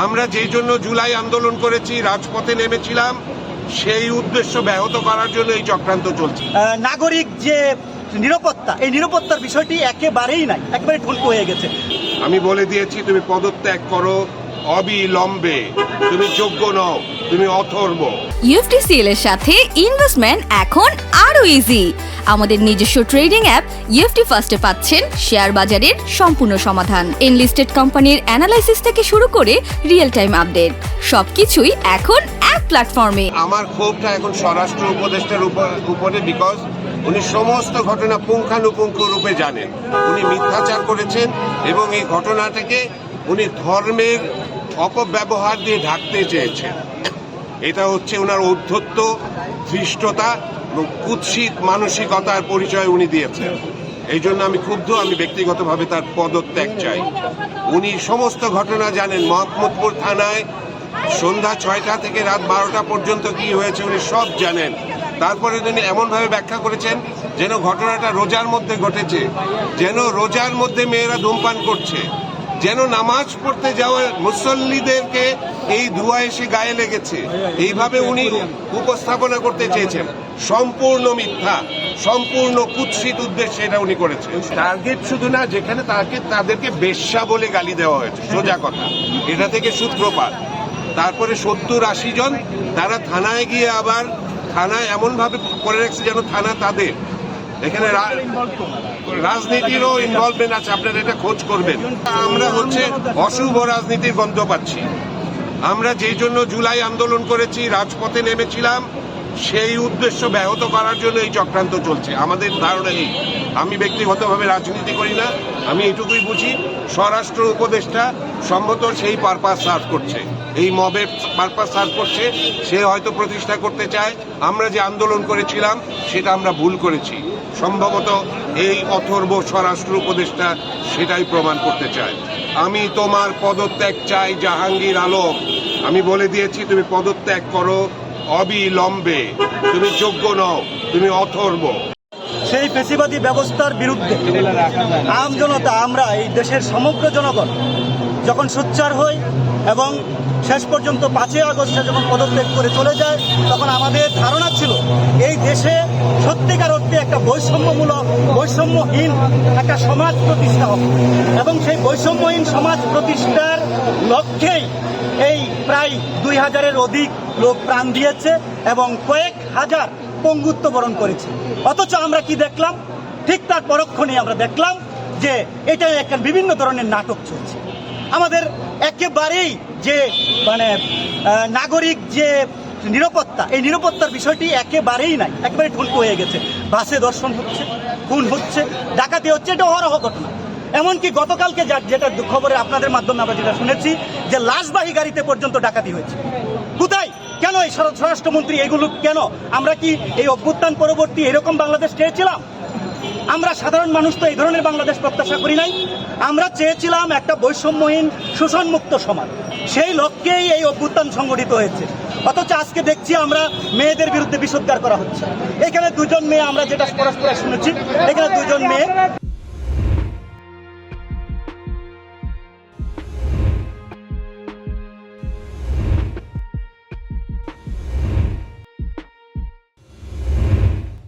আমরা যেই জন্য জুলাই আন্দোলন করেছি, রাজপথে নেমেছিলাম, সেই উদ্দেশ্য ব্যাহত করার জন্য এই চক্রান্ত চলছে। নাগরিক যে নিরাপত্তা, এই নিরাপত্তার বিষয়টি একেবারেই নাই, একেবারে ঠুনকো হয়ে গেছে। আমি বলে দিয়েছি তুমি পদত্যাগ করো অবিলম্বে, তুমি যোগ্য নও, তুমি অথর্ব। ইউএফটিসিএল এর সাথে ইনভেস্টমেন্ট এখন আরো ইজি। আমাদের নিজস্ব ট্রেডিং অ্যাপ ইউএফটি ফার্স্টে পাচ্ছেন শেয়ার বাজারের সম্পূর্ণ সমাধান, এনলিস্টেড কোম্পানির অ্যানালাইসিস থেকে শুরু করে রিয়েল টাইম আপডেট, সবকিছুই এখন এক প্ল্যাটফর্মে। আমার ক্ষোভটা এখন স্বরাষ্ট্র উপদেষ্টার উপরে, বিকজ উনি সমস্ত ঘটনা পুঙ্খানুপুঙ্খ রূপে জানেন। উনি মিথ্যাচার করেছেন এবং এই ঘটনাটাকে উনি ধর্মের অপব্যবহার দিয়ে ঢাকতে চেয়েছেন। এটা হচ্ছে ওনার ঔদ্ধত্য, ধৃষ্টতা এবং কুৎসিত মানসিকতার পরিচয় উনি দিয়েছেন। এই জন্য আমি ক্ষুব্ধ। আমি ব্যক্তিগতভাবে তার পদত্যাগ চাই। উনি সমস্ত ঘটনা জানেন। মোহাম্মদপুর থানায় সন্ধ্যা 6টা থেকে রাত 12টা পর্যন্ত কি হয়েছে উনি সব জানেন। তারপরে তিনি এমনভাবে ব্যাখ্যা করেছেন যেন ঘটনাটা রোজার মধ্যে ঘটেছে, যেন রোজার মধ্যে মেয়েরা ধূমপান করছে, যেন নামাজ পড়তে যাওয়া মুসল্লিদেরকে এই ধোঁয়া এসে গায়ে লেগেছে। এইভাবে উনি উপস্থাপনা করতে চেয়েছেন। সম্পূর্ণ মিথ্যা, সম্পূর্ণ কুৎসিত উদ্দেশ্যে এটা উনি করেছেন। টার্গেট শুধু না, যেখানে তাদেরকে বেশ্যা বলে গালি দেওয়া হয়েছে, সোজা কথা, এটা থেকে সূত্রপাত। তারপরে 70-80 জন তারা থানায় গিয়ে আবার থানায় এমনভাবে করে রাখছে যেন থানা তাদের। এখানে রাজনীতিরও ইনভলভমেন্ট আছে, আপনারা এটা খোঁজ করবেন। আমরা হচ্ছে অশুভ রাজনীতির গন্ধ পাচ্ছি। আমরা যেই জন্য জুলাই আন্দোলন করেছি, রাজপথে নেমেছিলাম, সেই উদ্দেশ্য ব্যাহত করার জন্য এই চক্রান্ত চলছে। আমাদের ধারণা এই, আমি ব্যক্তিগতভাবে রাজনীতি করি না, আমি এটুকুই বুঝি স্বরাষ্ট্র উপদেষ্টা সম্ভবত সেই পারপাস সার্ভ করছে, এই মবের পারপাস সার্ভ করছে। সে হয়তো প্রতিষ্ঠা করতে চায় আমরা যে আন্দোলন করেছিলাম সেটা আমরা ভুল করেছি। সম্ভবত এই অথর্ব স্বরাষ্ট্র উপদেষ্টা সেটাই প্রমাণ করতে চায়। আমি তোমার পদত্যাগ চাই জাহাঙ্গীর আলম। আমি বলে দিয়েছি তুমি পদত্যাগ করো অবিলম্বে, তুমি যোগ্য নও, তুমি অথর্ব। সেই ফ্যাসিবাদী ব্যবস্থার বিরুদ্ধে আম জনতা, আমরা এই দেশের সমগ্র জনগণ যখন সোচ্চার হই এবং শেষ পর্যন্ত 5ই আগস্টে যখন পদত্যাগ করে চলে যায়, তখন আমাদের ধারণা ছিল এই দেশে সত্যিকার অর্থে একটা বৈষম্যমূলক, বৈষম্যহীন একটা সমাজ প্রতিষ্ঠা হবে এবং সেই বৈষম্যহীন সমাজ প্রতিষ্ঠার লক্ষ্যেই এই প্রায় 2000-এর অধিক লোক প্রাণ দিয়েছে এবং কয়েক হাজার পঙ্গুত্ব বরণ করেছে। অথচ আমরা কি দেখলাম? ঠিক তার পরক্ষণেই আমরা দেখলাম যে এটা একটা বিভিন্ন ধরনের নাটক চলছে। আমাদের একেবারেই যে নাগরিক যে নিরাপত্তা, এই নিরাপত্তার বিষয়টি একেবারেই নাই, একেবারে ঠুনকো হয়ে গেছে। বাসে ধর্ষণ হচ্ছে, খুন হচ্ছে, ডাকাতি হচ্ছে, এটা অহরহ ঘটনা। এমনকি গতকালকে যেটা খবরে আপনাদের মাধ্যমে আমরা যেটা শুনেছি যে লাশবাহী গাড়িতে পর্যন্ত ডাকাতি হয়েছে। কোথায়? কেন এই স্বরাষ্ট্রমন্ত্রী এগুলো কেন? আমরা কি এই অভ্যুত্থান পরবর্তী এরকম বাংলাদেশ চেয়েছিলাম? আমরা সাধারণ মানুষ তো এই ধরনের বাংলাদেশ প্রত্যাশা করি নাই। আমরা চেয়েছিলাম একটা বৈষম্যহীন, শোষণমুক্ত সমাজ। সেই লক্ষ্যেই এই অভ্যুত্থান সংগঠিত হয়েছে। অথচ আজকে দেখছি আমরা মেয়েদের বিরুদ্ধে বিষোদ্গার করা হচ্ছে। এখানে 2জন মেয়ে, আমরা যেটা পরস্পর শুনেছি, এখানে 2জন মেয়ে